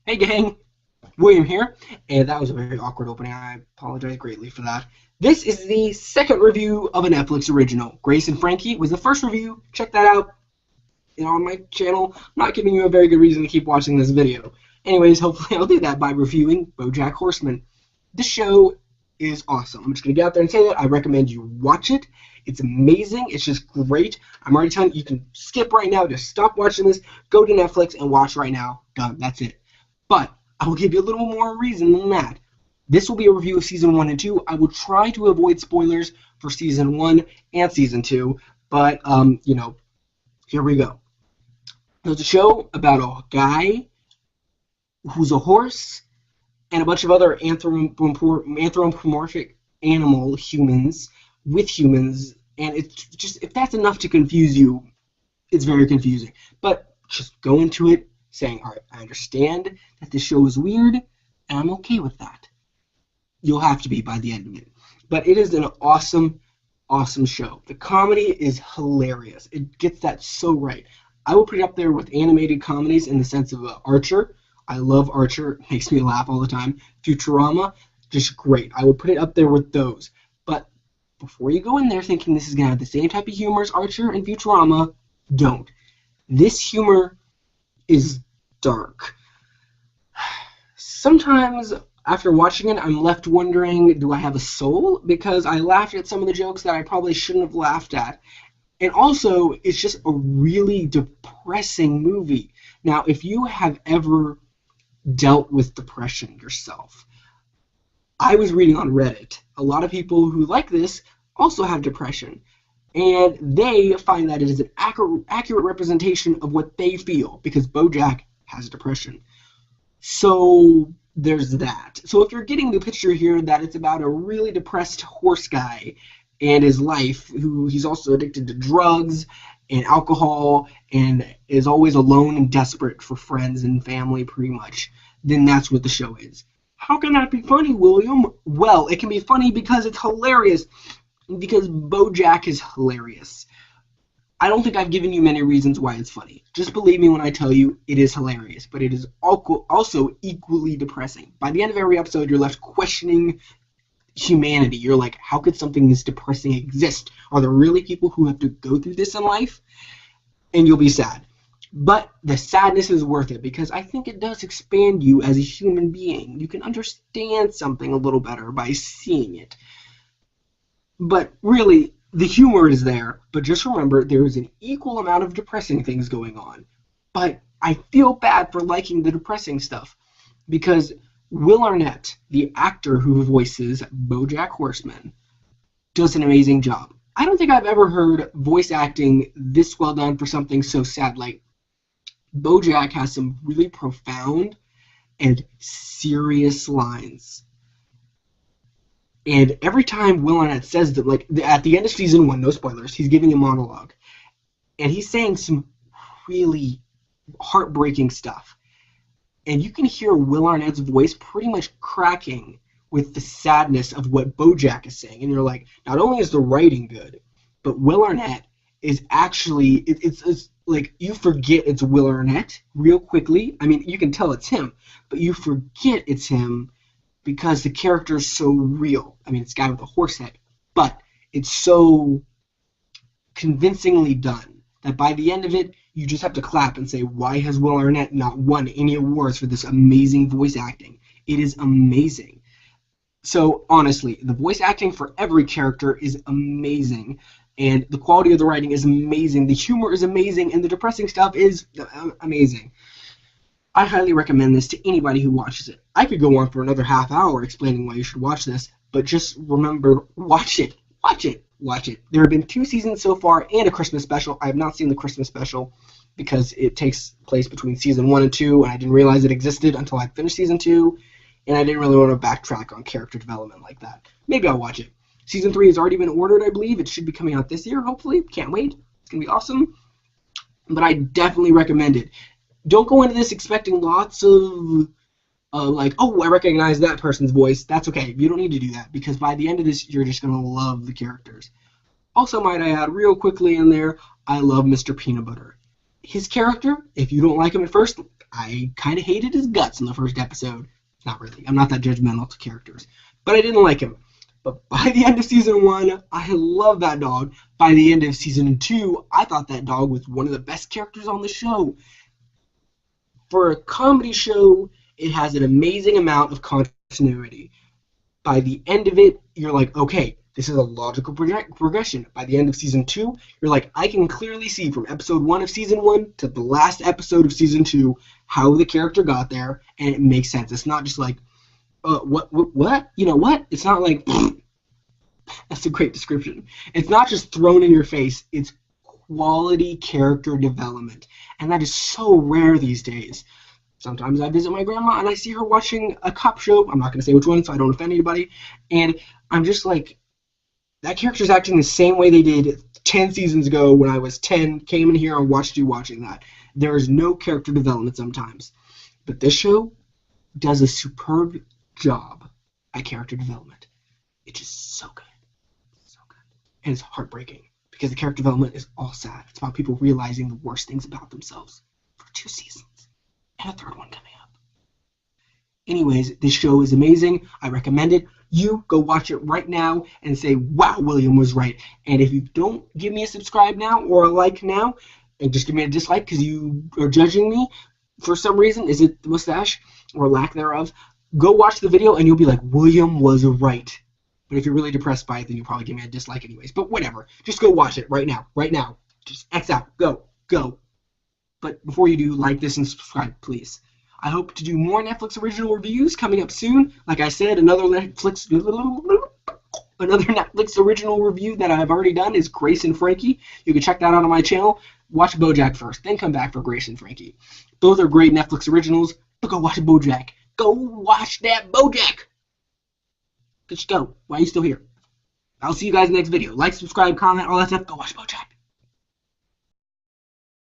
Hey gang, William here, and that was a very awkward opening. I apologize greatly for that. This is the second review of a Netflix original. Grace and Frankie was the first review. Check that out on my channel. I'm not giving you a very good reason to keep watching this video. Anyways, hopefully I'll do that by reviewing BoJack Horseman. This show is awesome. I'm just going to get out there and say that. I recommend you watch it. It's amazing. It's just great. I'm already telling you, you can skip right now. Just stop watching this. Go to Netflix and watch right now. Done. That's it. But I will give you a little more reason than that. This will be a review of Season 1 and 2. I will try to avoid spoilers for Season 1 and Season 2. But, here we go. There's a show about a guy who's a horse and a bunch of other anthropomorphic animal humans with humans. And it's just, if that's enough to confuse you, it's very confusing. But just go into it saying, all right, I understand that this show is weird, and I'm okay with that. You'll have to be by the end of it. But it is an awesome, awesome show. The comedy is hilarious. It gets that so right. I will put it up there with animated comedies in the sense of Archer. I love Archer. It makes me laugh all the time. Futurama, just great. I will put it up there with those. But before you go in there thinking this is going to have the same type of humor as Archer and Futurama, don't. This humor is dark. Sometimes after watching it, I'm left wondering, do I have a soul? Because I laughed at some of the jokes that I probably shouldn't have laughed at. And also, it's just a really depressing movie. Now, if you have ever dealt with depression yourself, I was reading on Reddit. A lot of people who like this also have depression. And they find that it is an accurate representation of what they feel, because BoJack has depression. So there's that. So if you're getting the picture here that it's about a really depressed horse guy and his life, who he's also addicted to drugs and alcohol and is always alone and desperate for friends and family pretty much, then that's what the show is. How can that be funny, William? Well, it can be funny because it's hilarious. Because BoJack is hilarious. I don't think I've given you many reasons why it's funny. Just believe me when I tell you it is hilarious, but it is also equally depressing. By the end of every episode, you're left questioning humanity. You're like, how could something this depressing exist? Are there really people who have to go through this in life? And you'll be sad. But the sadness is worth it, because I think it does expand you as a human being. You can understand something a little better by seeing it. But really, the humor is there, but just remember there is an equal amount of depressing things going on. But I feel bad for liking the depressing stuff, because Will Arnett, the actor who voices BoJack Horseman, does an amazing job. I don't think I've ever heard voice acting this well done for something so sad. Like, BoJack has some really profound and serious lines. And every time Will Arnett says that, like, at the end of Season 1, no spoilers, he's giving a monologue. And he's saying some really heartbreaking stuff. And you can hear Will Arnett's voice pretty much cracking with the sadness of what BoJack is saying. And you're like, not only is the writing good, but Will Arnett is actually, it's like, you forget it's Will Arnett real quickly. I mean, you can tell it's him, but you forget it's him because the character is so real. I mean, it's a guy with a horse head, but it's so convincingly done that by the end of it, you just have to clap and say, why has Will Arnett not won any awards for this amazing voice acting? It is amazing. So, honestly, the voice acting for every character is amazing, and the quality of the writing is amazing, the humor is amazing, and the depressing stuff is amazing. I highly recommend this to anybody who watches it. I could go on for another half hour explaining why you should watch this, but just remember, watch it. Watch it. Watch it. There have been 2 seasons so far and a Christmas special. I have not seen the Christmas special because it takes place between Season 1 and 2, and I didn't realize it existed until I finished Season 2, and I didn't really want to backtrack on character development like that. Maybe I'll watch it. Season 3 has already been ordered, I believe. It should be coming out this year, hopefully. Can't wait. It's going to be awesome. But I definitely recommend it. Don't go into this expecting lots of, like, oh, I recognize that person's voice. That's okay. You don't need to do that, because by the end of this, you're just going to love the characters. Also, might I add, real quickly in there, I love Mr. Peanut Butter. His character, if you don't like him at first, I kind of hated his guts in the first episode. Not really. I'm not that judgmental to characters. But I didn't like him. But by the end of season 1, I love that dog. By the end of season 2, I thought that dog was one of the best characters on the show. For a comedy show, it has an amazing amount of continuity. By the end of it, you're like, okay, this is a logical progression. By the end of season 2, you're like, I can clearly see from episode 1 of season 1 to the last episode of season 2 how the character got there, and it makes sense. It's not just like, what? You know what? It's not like, that's a great description. It's not just thrown in your face. It's quality character development. And that is so rare these days. Sometimes I visit my grandma and I see her watching a cop show. I'm not going to say which one so I don't offend anybody. And I'm just like, that character's acting the same way they did 10 seasons ago when I was 10, came in here and watched you watching that. There is no character development sometimes. But this show does a superb job at character development. It's just so good. So good. And it's heartbreaking because the character development is all sad. It's about people realizing the worst things about themselves for 2 seasons. And a 3rd one coming up. Anyways, this show is amazing. I recommend it. You go watch it right now and say, wow, William was right. And if you don't give me a subscribe now or a like now, and just give me a dislike because you are judging me for some reason, is it the mustache or lack thereof, go watch the video and you'll be like, William was right. But if you're really depressed by it, then you'll probably give me a dislike anyways. But whatever. Just go watch it right now. Right now. Just X out. Go. Go. But before you do, like this and subscribe, please. I hope to do more Netflix original reviews coming up soon. Like I said, another Netflix original review that I've already done is Grace and Frankie. You can check that out on my channel. Watch BoJack first, then come back for Grace and Frankie. Both are great Netflix originals, but go watch BoJack. Go watch that BoJack. Just go. Why are you still here? I'll see you guys in the next video. Like, subscribe, comment, all that stuff. Go watch BoJack.